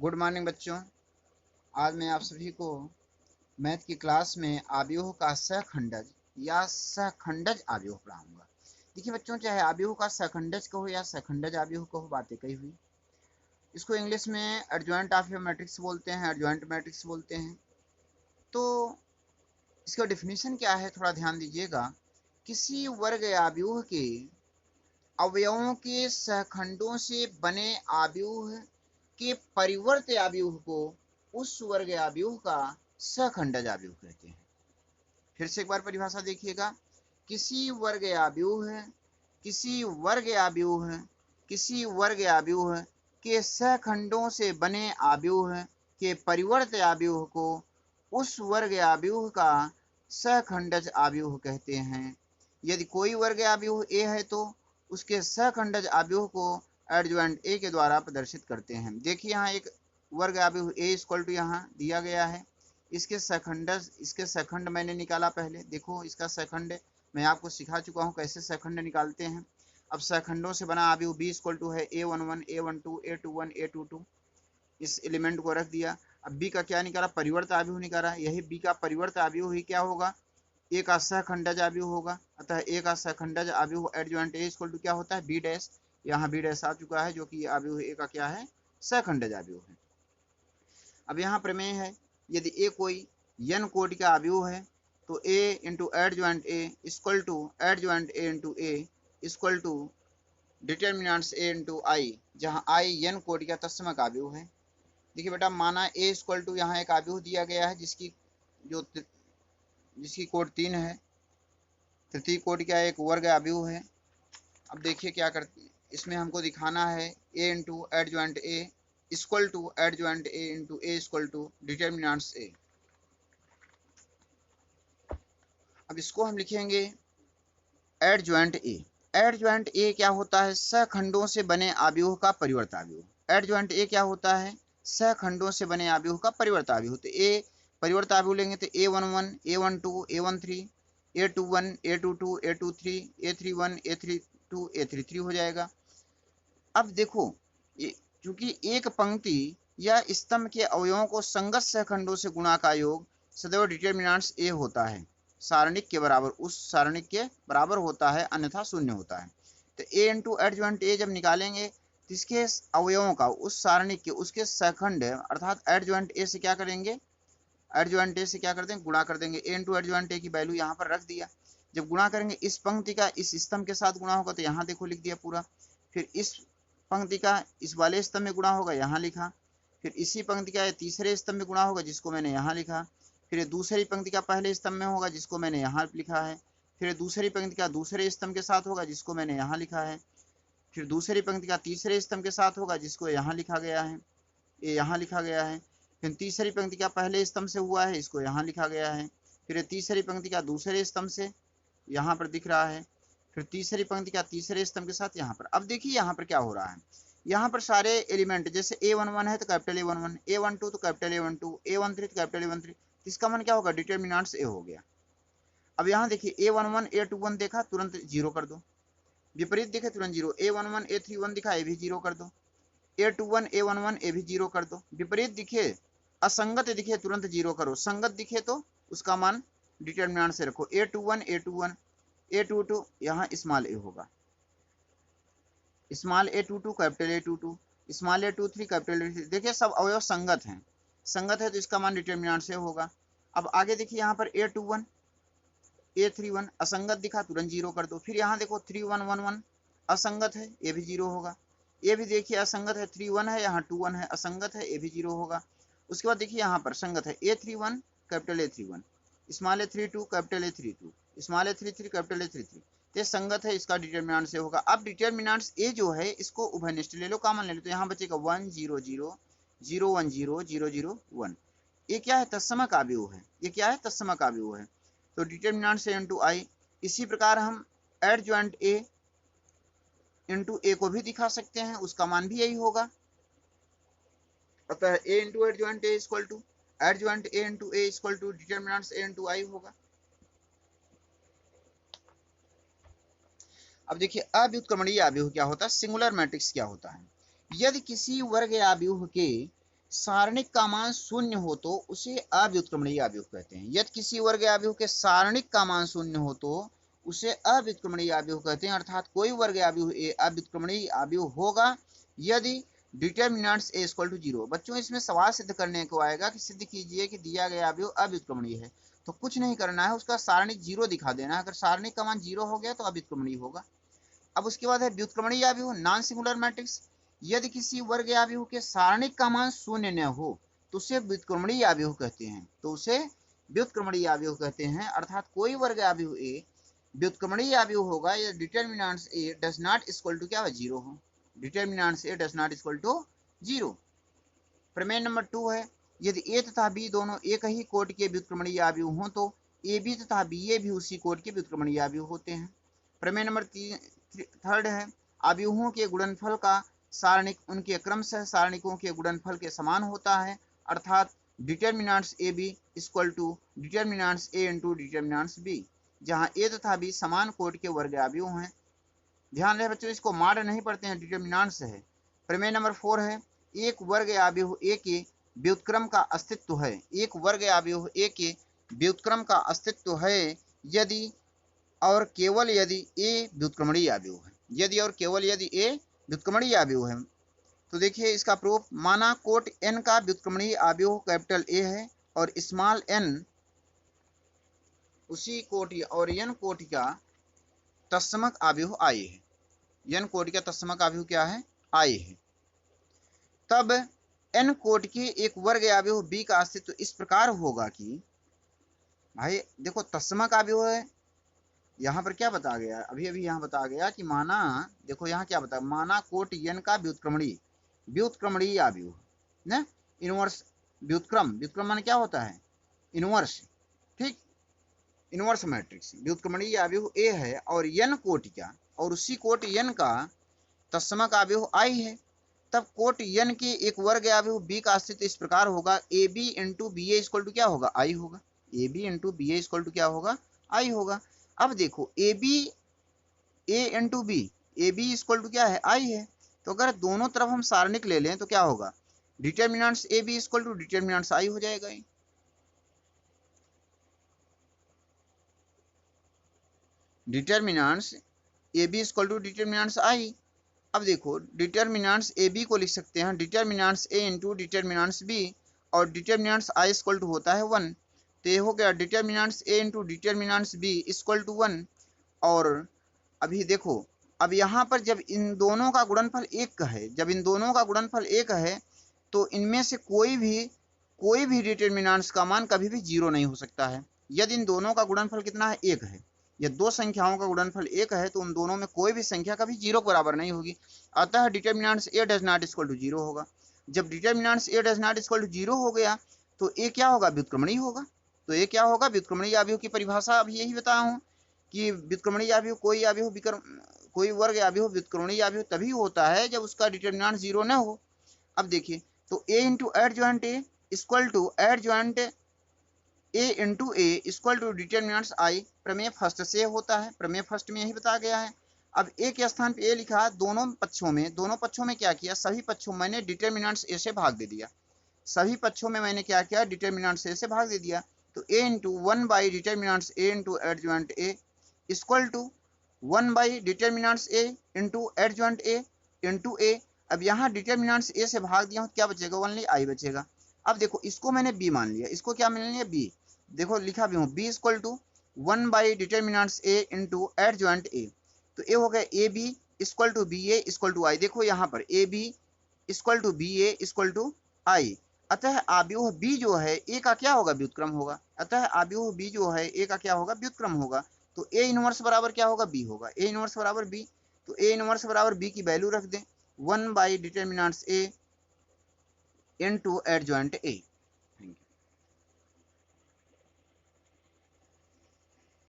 Good morning बच्चों। आज मैं आप सभी को मैथ की क्लास में आव्यूह का सहखंडज या सहखंडज आव्यूह पढ़ाऊंगा। देखिए बच्चों, चाहे आव्यूह का सहखंडज कहो या सहखंडज आव्यूह कहो, बातें कही हुई। इसको इंग्लिश में एडजॉइंट ऑफ ए मैट्रिक्स बोलते हैं, एडजॉइंट मैट्रिक्स बोलते हैं। तो इसका डिफिनीशन क्या है, थोड़ा ध्यान दीजिएगा। किसी वर्ग आव्यूह के अवयवों के सहखंडों से बने आव्यूह के परिवर्त आव्यूह को उस वर्ग आव्यूह का सहखंडज आव्यूह कहते हैं। फिर से एक बार परिभाषा देखिएगा। किसी वर्ग आव्यूह किसी वर्ग आव्यूह किसी वर्ग आव्यूह के सहखंडों से बने आव्यूह के परिवर्त आव्यूह को उस वर्ग आव्यूह का सहखंडज आव्यूह कहते हैं। यदि कोई वर्ग आव्यूह ए है तो उसके सहखंडज आव्यूह को एडजॉइंट ए के द्वारा प्रदर्शित करते हैं। देखिए यहाँ एक वर्ग आव्यूह ए इक्वल टू यहाँ दिया गया है। इसके सहखंड मैंने निकाला पहले। देखो इसका सहखंड मैं आपको सिखा चुका हूँ कैसे सहखंड निकालते हैं। अब सहखंडों से बना आव्यूह बी इक्वल टू है a11 a12 a21 a22। इस एलिमेंट को रख दिया। अब बी का क्या निकाला, परिवर्त आव्यूह निकाला। यही बी का परिवर्त आव्यूह ही क्या होगा, ए का सहखंडज आव्यूह होगा। अतः ए का सहखंडज आव्यूह एडजॉइंट ए इक्वल टू क्या होता है, बी डैश। यहाँ बी डैश आ चुका है जो कि आव्यूह ए का क्या है, सहखंडज आव्यूह है। अब यहाँ प्रमेय है, यदि ए कोई n कोटि का आव्यूह है तो a into adjoint A equal to adjoint A into A equal to determinants a into I, जहाँ i n कोटि का तत्समक आव्यूह है। देखिए बेटा, माना a इक्वल टू यहाँ एक आव्यूह दिया गया है जिसकी कोटि 3 है, तृतीय कोटि का एक वर्ग आव्यूह है। अब देखिए क्या करते हैं, इसमें हमको दिखाना है a into adjoint A equal to adjoint A into A equal to determinants a। अब इसको हम लिखेंगे एडजॉइंट ए। एडजॉइंट ए क्या होता है, सहखंडों से बने आव्यूह का परिवर्त आव्यूह। एडजॉइंट ए क्या होता है, सहखंडों से बने आव्यूह का परिवर्त आव्यूह। तो ए परिवर्त आव्यूह लेंगे तो a11 a12 a13 a21 a22 a23 a31 a32 a33 हो जाएगा। अब देखो, चूंकि एक पंक्ति या स्तंभ के अवयवों को संगत सहखंडों से गुणा का योग सदैव डिटर्मिनेंट्स ए होता है, सारणिक के बराबर, उस सारणिक के बराबर होता है, अन्यथा शून्य होता है। तो ए इंटू एडजॉइंट ए जब निकालेंगे तो इसके अवयवों का उस सारणिक के उसके सहखंड अर्थात एडजॉइंट ए से क्या करेंगे, एडजॉइंट ए से क्या कर देंगे, गुणा कर देंगे। ए इंटू एडजॉइंट ए की वैल्यू यहाँ पर रख दिया। जब गुणा करेंगे इस पंक्ति का इस स्तंभ के साथ गुणा होगा तो यहाँ देखो लिख दिया पूरा। फिर इस पंक्ति का इस वाले स्तंभ में गुणा होगा, यहाँ लिखा। फिर इसी पंक्ति का तीसरे स्तंभ में गुणा होगा जिसको मैंने यहाँ लिखा। फिर दूसरी पंक्ति का पहले स्तंभ में होगा जिसको मैंने यहाँ लिखा है। फिर दूसरी पंक्ति का दूसरे स्तंभ के साथ होगा जिसको मैंने यहाँ लिखा है। फिर दूसरी पंक्ति का तीसरे स्तंभ के साथ होगा जिसको यहाँ लिखा गया है, ये यहाँ लिखा गया है। फिर तीसरी पंक्ति का पहले स्तंभ से हुआ है, इसको यहाँ लिखा गया है। फिर तीसरी पंक्ति का दूसरे स्तंभ से यहाँ पर दिख रहा है। फिर तीसरी पंक्ति का तीसरे स्तंभ के साथ यहाँ पर। अब देखिए यहाँ पर क्या हो रहा है, यहाँ पर सारे एलिमेंट जैसे a11 है तो कैपिटल A11, a12 तो कैपिटल A12, a13 तो कैपिटल A13, इसका मन क्या होगा, डिटर्मिनेंट्स ए हो गया। अब यहाँ देखिए a11 a21 देखा तुरंत जीरो कर दो, विपरीत दिखे तुरंत जीरो। a11 a31 दिखा, ए भी जीरो कर दो। a21 a11 ए भी जीरो कर दो। विपरीत दिखे, असंगत दिखे तुरंत जीरो करो, संगत दिखे तो उसका मान डिटर्मिनेंट से रखो। a21 a21 a22 यहाँ स्मॉल ए होगा, small a22 capital A22, small A23 capital A23। देखिए सब अवयव संगत हैं, संगत है तो इसका मान डिटर्मिनेंट से होगा। अब आगे देखिए यहाँ पर a21 a31 असंगत दिखा तुरंत जीरो कर दो। फिर यहाँ देखो 3111 असंगत है, ये भी जीरो होगा। ये भी देखिए असंगत है, 31 है, यहाँ 21 है, असंगत है, ये भी जीरो होगा। उसके बाद देखिए यहाँ पर संगत है, a31 capital A31, small A32 capital A32, small A33 capital A33, ये संगत है, इसका डिटर्मिनेंट से होगा। अब डिटर्मिनेंट्स ए जो है इसको उभयनिष्ठ ले लो, कॉमन ले लो, तो यहाँ बचेगा 1 0 0 0 1 0 0 0 1। ये क्या है, तत्समक आव्यूह है। ये क्या है, तत्समक आव्यूह है। तो डिटर्मिनेंट से इंटू आई। इसी प्रकार हम एडजॉइंट ए इंटू ए को भी दिखा सकते हैं, उसका मान भी यही होगा। अतः A into adjoint A equal to adjoint A into A equal to determinants A into I होगा। अब देखिए अव्युत्क्रमणीय आव्यूह क्या होता है, सिंगुलर मैट्रिक्स क्या होता है। यदि किसी वर्ग आव्यूह के सारणिक का मान शून्य हो तो उसे अव्युत्क्रमणीय अवयव कहते हैं। यदि किसी वर्ग अवयव के सारणिक का मान शून्य हो तो उसे अव्युत्क्रमणीय अवयव कहते हैं, अर्थात कोई वर्ग अवयव ए अव्युत्क्रमणीय अवयव होगा यदि डिटर्मिनेंट्स ए इक्वल टू 0। बच्चों इसमें सवाल सिद्ध करने को आएगा कि सिद्ध कीजिए कि दिया गया अवयव अव्युत्क्रमणीय है, तो कुछ नहीं करना है, उसका सारणिक 0 दिखा देना है। अगर सारणिक का मान 0 हो गया तो अव्युत्क्रमणीय होगा। अब उसके बाद है व्युत्क्रमणीय अवयव, नॉन सिंगुलर मैट्रिक्स। यदि किसी वर्ग अवयव के सारणिक का मान शून्य न हो तो उसे व्युत्क्रमणीय अवयव कहते हैं, तो उसे व्युत्क्रमणीय अवयव कहते हैं, अर्थात कोई वर्ग अवयव ए व्युत्क्रमणीय अवयव होगा या determinants A does not equal to क्या है 0 हो, determinants A does not equal to 0। प्रमेय नंबर 2 है, यदि ए तथा बी दोनों एक ही कोटि के व्युत्क्रमणीय अवयव हों तो ए बी तथा बी ए भी उसी कोटि के व्युत्क्रमणीय अवयव होते हैं। प्रमेय नंबर 3 है, अवयवों के गुणनफल का सारणिक उनके क्रमशः सारणिकों के गुणनफल के समान होता है, अर्थात determinants A B equal to determinants A into determinants B, जहां ए तथा बी समान कोटि के वर्ग अवयव हैं। ध्यान रहे बच्चों, इसको माड नहीं पढ़ते हैं, डिटर्मिनेंट्स है। प्रमेय नंबर 4 है, एक वर्ग अवयव ए के व्युत्क्रम का अस्तित्व है, एक वर्ग अवयव ए के व्युत्क्रम का अस्तित्व है यदि और केवल यदि ए व्युत्क्रमणीय अवयव है, यदि और केवल यदि ए व्युत्क्रमणीय अवयव है। तो देखिए इसका प्रूफ, माना कोट n का व्युत्क्रमणीय अवयव कैपिटल ए है और स्मॉल n उसी कोटि और n कोटि का तत्समक अवयव आई है, n कोटि का तत्समक अवयव क्या है, आई है, तब n कोटि के एक वर्ग अवयव b का अस्तित्व इस प्रकार होगा कि, भाई देखो तत्समक अवयव है, यहाँ पर क्या बता गया, अभी अभी यहाँ बता गया कि माना, देखो यहाँ क्या बता, माना कोट n का व्युत्क्रमणीय अवयव ना, इनवर्स व्युत्क्रम, व्युत्क्रम माने क्या होता है, इनवर्स, ठीक, इनवर्स मैट्रिक्स, व्युत्क्रमणीय अवयव ए है और n कोटि का और उसी कोट n का तत्समक अवयव i है, तब कोट n के एक वर्ग अवयव b का अस्तित्व इस प्रकार होगा, A B into B A equal to क्या होगा, i होगा, A B into B A equal to क्या होगा, i होगा। अब देखो A B A into B, A B equal to क्या है, i है, तो अगर दोनों तरफ हम सारणिक ले लें तो क्या होगा, determinants A B equal to determinants i हो जाएगा, determinants A B equal to determinants i। अब देखो डिटर्मिनेंट्स ए बी को लिख सकते हैं determinants A into determinants B और डिटर्मिनेंट्स i इक्वल टू होता है 1, तो ये हो गया determinants A into determinants B equal to 1। और अभी देखो, अब यहाँ पर जब इन दोनों का गुणनफल एक है, जब इन दोनों का गुणनफल एक है तो इनमें से कोई भी डिटर्मिनेंट्स का मान कभी भी 0 नहीं हो सकता है। यदि इन दोनों का गुणनफल कितना है, 1 है, या दो संख्याओं का गुणनफल 1 है तो उन दोनों में कोई भी संख्या कभी 0 के बराबर नहीं होगी, अतः determinants A does not equal to 0 होगा। जब determinants A does not equal to 0 हो गया तो ए क्या होगा, व्युत्क्रमणीय होगा, तो ए क्या होगा, व्युत्क्रमणीय अवयव की परिभाषा अभी यही बताया हूँ कि व्युत्क्रमणीय अवयव कोई वर्ग अवयव व्युत्क्रमणीय अवयव तभी होता है जब उसका डिटर्मिनेंट 0 न हो। अब देखिए, तो A into adjoint A equal to adjoint A into A equal to determinants I, प्रमेय फर्स्ट से होता है, प्रमेय फर्स्ट में यही बताया गया है। अब ए के स्थान पे ए लिखा, दोनों पक्षों में क्या किया, सभी पक्षों मैंने डिटर्मिनेंट्स ए से भाग दे दिया, सभी पक्षों में मैंने क्या किया, डिटर्मिनेंट्स ए से भाग दे दिया, तो A into 1 by determinants A into adjoint A equal to 1 by determinants A into adjoint A into A. अब यहाँ डिटर्मिनेंट्स ए से भाग दिया हूँ, क्या बचेगा, ओनली आई बचेगा। अब देखो इसको मैंने बी मान लिया, इसको क्या मान लिया, बी, देखो लिखा भी हूँ, B equal to 1 by determinants A into adjoint A, तो ए हो गया A B equal to B A equal to I, देखो यहाँ पर A B equal to B A equal to I, अतः अवयव बी जो है ए का क्या होगा, व्युत्क्रम होगा, अतः अवयव बी जो है ए का क्या होगा, व्युत्क्रम होगा, तो ए इनवर्स बराबर क्या होगा, बी होगा, ए इनवर्स बराबर बी, तो ए इनवर्स बराबर बी की वैल्यू रख दें 1 by determinants A into adjoint A,